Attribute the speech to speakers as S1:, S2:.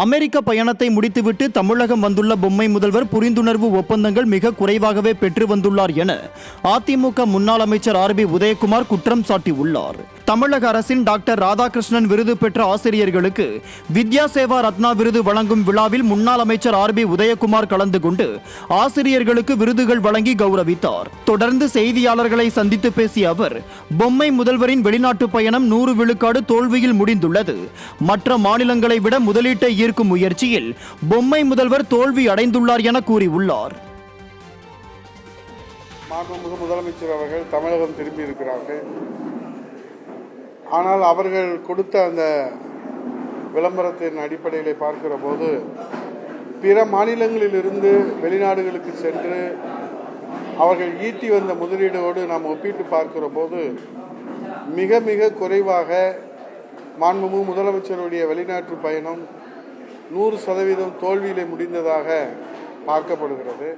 S1: அமெரிக்க பயணத்தை முடித்துவிட்டு தமிழகம் வந்துள்ள பொம்மை முதல்வர் புரிந்துணர்வு ஒப்பந்தங்கள் மிக குறைவாகவே பெற்று வந்துள்ளார் என அதிமுக முன்னாள் அமைச்சர் ஆர்.பி. உதயகுமார் குற்றம் சாட்டியுள்ளார். தமிழக அரசின் டாக்டர் ராதாகிருஷ்ணன் விருது பெற்ற ஆசிரியர்களுக்கு வித்யா சேவா ரத்னா விருது வழங்கும் விழாவில் முன்னாள் அமைச்சர் ஆர்.பி. உதயகுமார் கலந்து கொண்டு ஆசிரியர்களுக்கு விருதுகள் வழங்கி கௌரவித்தார். தொடர்ந்து செய்தியாளர்களை சந்தித்து பேசிய அவர், பொம்மை முதல்வரின் வெளிநாட்டு பயணம் 100 விழுக்காடு தோல்வியில் முடிந்துள்ளது. மற்ற மாநிலங்களை விட முதலீட்டை ஈர்க்கும் முயற்சியில் பொம்மை முதல்வர் தோல்வி அடைந்துள்ளார் என கூறியுள்ளார்.
S2: மாண்புமிகு முதலமைச்சர் அவர்கள் தமிழகம் திரும்பி இருக்கிறார்கள். ஆனால் அவர்கள் கொடுத்த அந்த விளம்பரத்தின் அடிப்படையில் பார்க்கிற போது பிற மாநிலங்களிலிருந்து வெளிநாடுகளுக்கு சென்று அவர்கள் ஈட்டி வந்த முதலீடோடு நாம் ஒப்பிட்டு பார்க்கிற போது மிக மிக குறைவாக மாண்புமிகு முதலமைச்சருடைய வெளிநாட்டு பயணம் 100% தோல்வியிலே முடிந்ததாக பார்க்கப்படுகிறது.